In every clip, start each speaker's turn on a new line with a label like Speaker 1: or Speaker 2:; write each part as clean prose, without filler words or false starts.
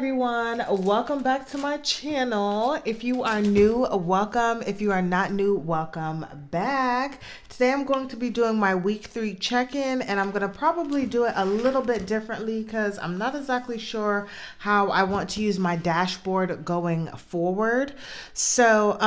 Speaker 1: everyone, welcome back to my channel. If you are new, welcome. If you are not new, welcome back. Today I'm going to be doing my week 3 check-in, and I'm going to probably do it a little bit differently because I'm not exactly sure how I want to use my dashboard going forward. So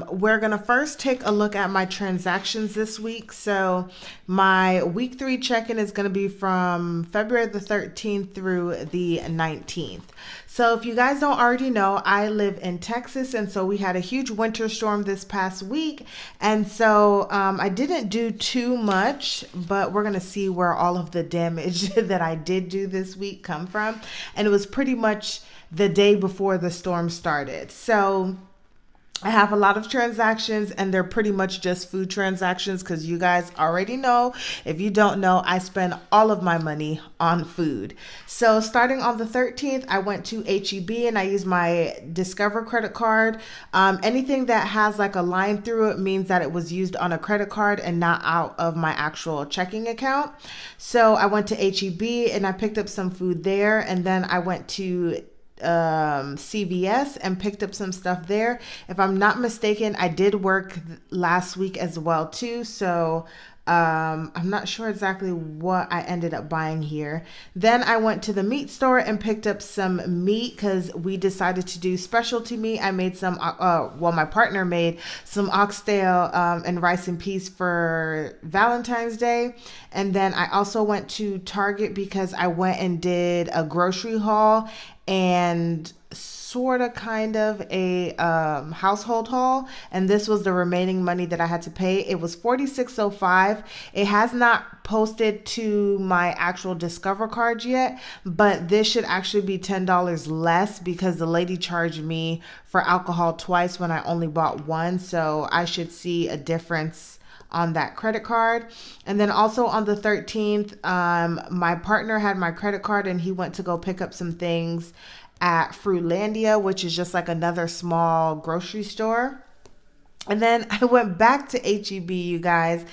Speaker 1: we're going to first take a look at my transactions this week. So my week 3 check-in is going to be from February the 13th through the 19th. So if you guys don't already know, I live in Texas, and so we had a huge winter storm this past week, and so I didn't do too much, but we're gonna see where all of the damage that I did do this week come from. And it was pretty much the day before the storm started. So I have a lot of transactions, and they're pretty much just food transactions because you guys already know. If you don't know, I spend all of my money on food. So starting on the 13th, I went to HEB and I used my Discover credit card. Anything that has like a line through it means that it was used on a credit card and not out of my actual checking account. So I went to HEB and I picked up some food there, and then I went to CVS and picked up some stuff there. If I'm not mistaken, I did work last week as well too, so I'm not sure exactly what I ended up buying here. Then I went to the meat store and picked up some meat because we decided to do specialty meat. I made some, my partner made some oxtail and rice and peas for Valentine's Day. And then I also went to Target because I went and did a grocery haul and sort of kind of a household haul, and this was the remaining money that I had to pay. It was $46.05. It has not posted to my actual Discover card yet, but this should actually be $10 less because the lady charged me for alcohol twice when I only bought one, so I should see a difference on that credit card. And then also on the 13th, my partner had my credit card and he went to go pick up some things at Fruitlandia, which is just like another small grocery store. And then I went back to HEB, you guys.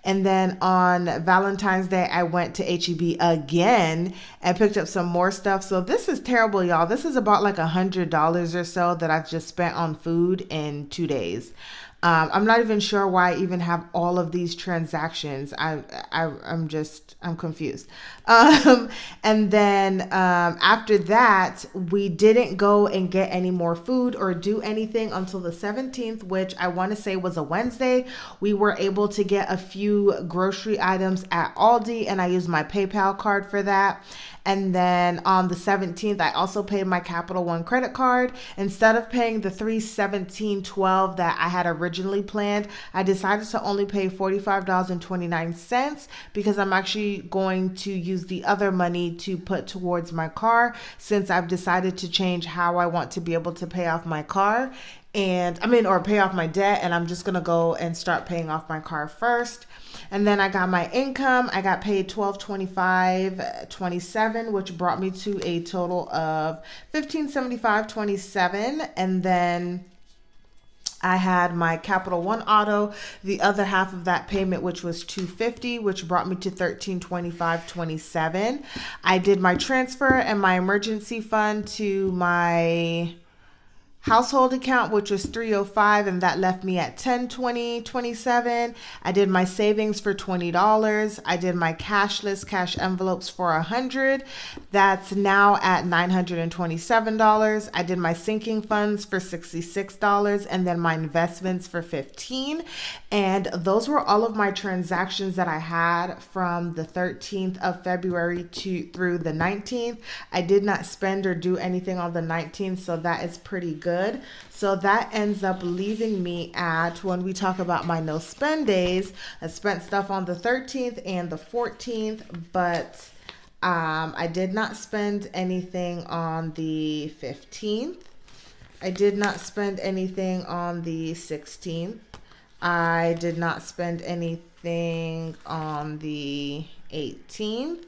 Speaker 1: And then on Valentine's Day, I went to HEB again and picked up some more stuff. So this is terrible, y'all. This is about like $100 or so that I've just spent on food in 2 days. I'm not even sure why I even have all of these transactions. I'm confused. And then after that, we didn't go and get any more food or do anything until the 17th, which I want to say was a Wednesday. We were able to get a few grocery items at Aldi, and I used my PayPal card for that. And then on the 17th, I also paid my Capital One credit card. Instead of paying the $317.12 that I had originally planned, I decided to only pay $45.29 because I'm actually going to use the other money to put towards my car, since I've decided to change how I want to be able to pay off my car. Or pay off my debt, and I'm just gonna go and start paying off my car first. And then I got my income. I got paid $1225.27, which brought me to a total of $1575.27. And then I had my Capital One auto, the other half of that payment, which was $250, which brought me to $1325.27. I did my transfer and my emergency fund to my household account, which was $305, and that left me at $1020.27. I did my savings for $20. I did my cashless cash envelopes for $100. That's now at $927. I did my sinking funds for $66, and then my investments for $15. And those were all of my transactions that I had from the 13th of February through the 19th. I did not spend or do anything on the 19th, so that is pretty good. So that ends up leaving me at, when we talk about my no spend days, I spent stuff on the 13th and the 14th, but I did not spend anything on the 15th. I did not spend anything on the 16th. I did not spend anything on the 18th.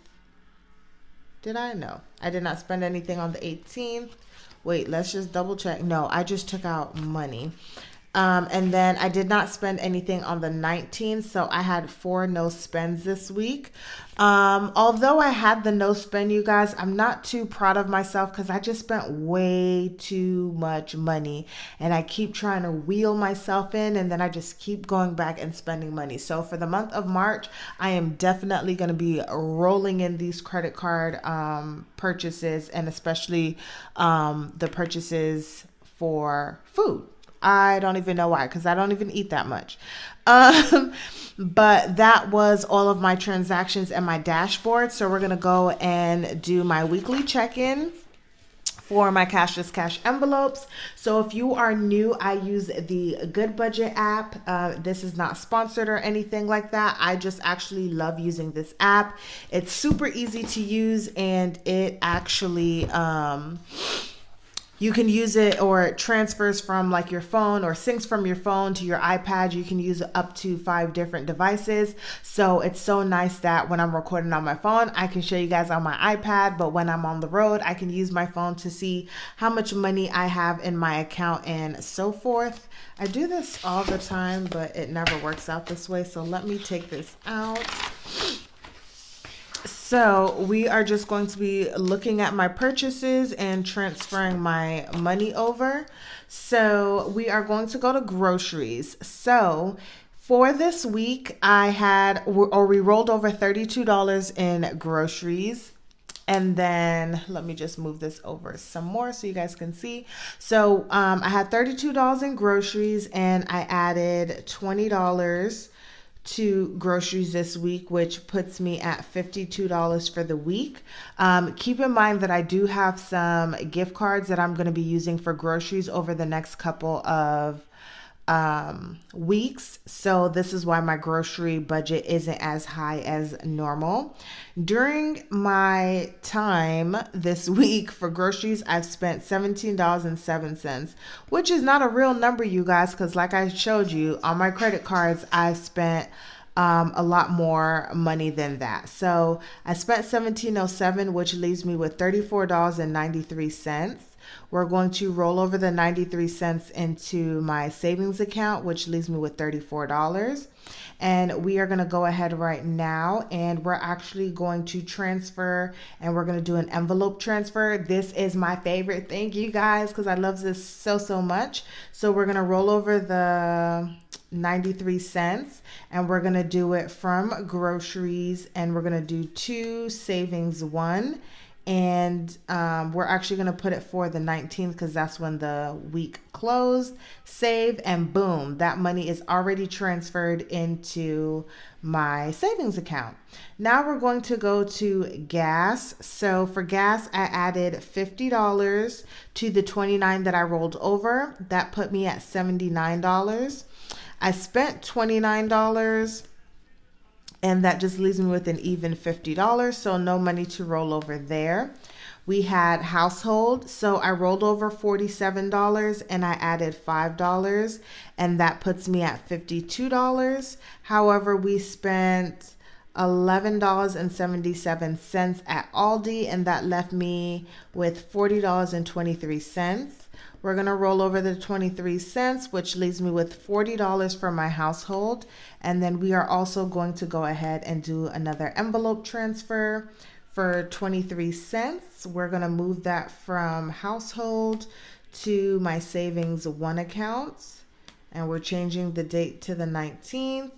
Speaker 1: Did I? No, I did not spend anything on the 18th. Wait, let's just double check. No, I just took out money. And then I did not spend anything on the 19th, so I had 4 no spends this week. Although I had the no spend, you guys, I'm not too proud of myself because I just spent way too much money, and I keep trying to wheel myself in, and then I just keep going back and spending money. So for the month of March, I am definitely going to be rolling in these credit card purchases, and especially the purchases for food. I don't even know why, because I don't even eat that much. Um, but that was all of my transactions and my dashboard. So we're going to go and do my weekly check-in for my cashless cash envelopes. So if you are new, I use the Good Budget app. This is not sponsored or anything like that. I just actually love using this app. It's super easy to use, and it actually you can use it, or it transfers from like your phone or syncs from your phone to your iPad. You can use up to 5 different devices. So it's so nice that when I'm recording on my phone, I can show you guys on my iPad. But when I'm on the road, I can use my phone to see how much money I have in my account and so forth. I do this all the time, but it never works out this way. So let me take this out. So we are just going to be looking at my purchases and transferring my money over. So we are going to go to groceries. So for this week, we rolled over $32 in groceries. And then let me just move this over some more so you guys can see. So I had $32 in groceries, and I added $20 to groceries this week, which puts me at $52 for the week. Keep in mind that I do have some gift cards that I'm going to be using for groceries over the next couple of weeks. So this is why my grocery budget isn't as high as normal. During my time this week for groceries, I've spent $17.07, which is not a real number, you guys, because like I showed you on my credit cards, I've spent a lot more money than that. So I spent $17.07, which leaves me with $34.93. We're going to roll over the 93 cents into my savings account, which leaves me with $34. And we are going to go ahead right now, and we're actually going to transfer, and we're going to do an envelope transfer. This is my favorite thing, you guys, because I love this so much. So we're going to roll over the 93 cents, and we're going to do it from groceries, and we're going to do 2 savings 1. And we're actually going to put it for the 19th because that's when the week closed. Save, and boom, that money is already transferred into my savings account. Now we're going to go to gas. So for gas, I added $50 to the 29 that I rolled over. That put me at $79. I spent $29. And that just leaves me with an even $50, so no money to roll over there. We had household, so I rolled over $47 and I added $5, and that puts me at $52. However, we spent $11.77 at Aldi, and that left me with $40.23. We're going to roll over the 23 cents, which leaves me with $40 for my household. And then we are also going to go ahead and do another envelope transfer for 23 cents. We're going to move that from household to my savings 1 account. And we're changing the date to the 19th.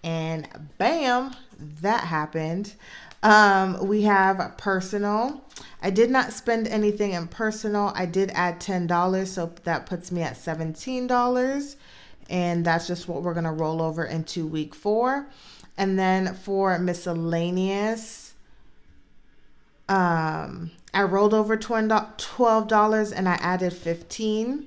Speaker 1: And bam, that happened. We have personal. I did not spend anything in personal. I did add $10, so that puts me at $17. And that's just what we're going to roll over into week 4. And then for miscellaneous, I rolled over $12 and I added 15,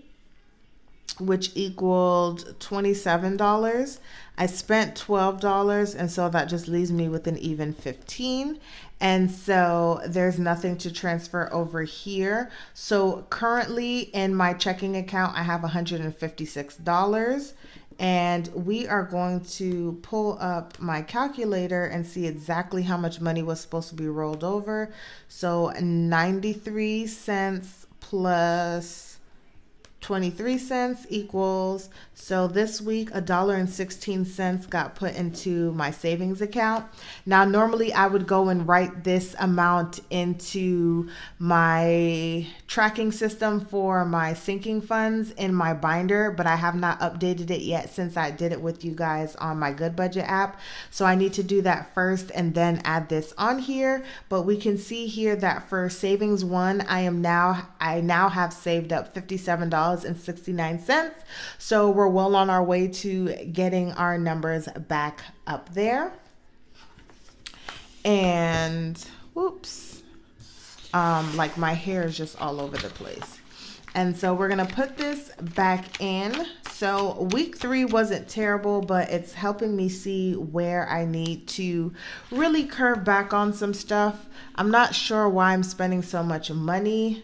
Speaker 1: which equaled $27. I spent $12, and so that just leaves me with an even 15. And so there's nothing to transfer over here. So currently in my checking account, I have $156. And we are going to pull up my calculator and see exactly how much money was supposed to be rolled over. So 93 cents plus $1.23 equals, so this week $1.16 got put into my savings account. Now normally I would go and write this amount into my tracking system for my sinking funds in my binder, but I have not updated it yet since I did it with you guys on my Good Budget app. So I need to do that first and then add this on here. But we can see here that for savings one, I now have saved up $57.69. So we're well on our way to getting our numbers back up there. And whoops, like my hair is just all over the place. And so we're gonna put this back in. So week 3 wasn't terrible, but it's helping me see where I need to really curve back on some stuff. I'm not sure why I'm spending so much money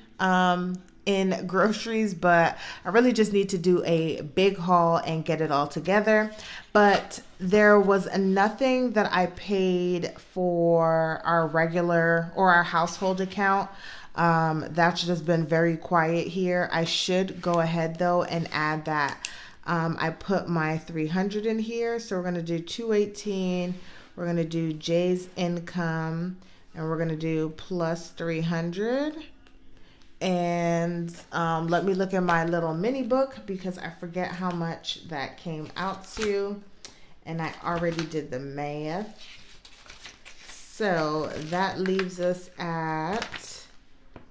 Speaker 1: in groceries, but I really just need to do a big haul and get it all together. But there was nothing that I paid for our regular or our household account. That's just been very quiet here. I should go ahead though and add that. I put my 300 in here, so we're going to do 218. We're going to do Jay's income, and we're going to do plus 300. And let me look at my little mini book because I forget how much that came out to, and I already did the math. So that leaves us at,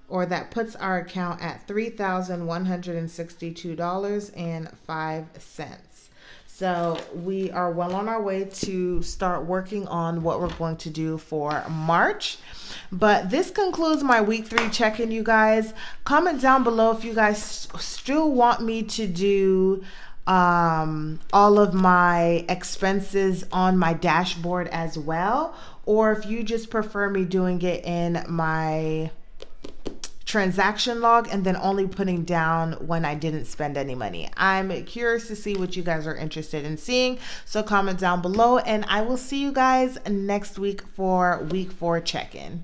Speaker 1: or that puts our account at $3,162.05. So we are well on our way to start working on what we're going to do for March. But this concludes my week 3 check-in, you guys. Comment down below if you guys still want me to do all of my expenses on my dashboard as well, or if you just prefer me doing it in my transaction log and then only putting down when I didn't spend any money. I'm curious to see what you guys are interested in seeing, so comment down below, and I will see you guys next week for week 4 check-in.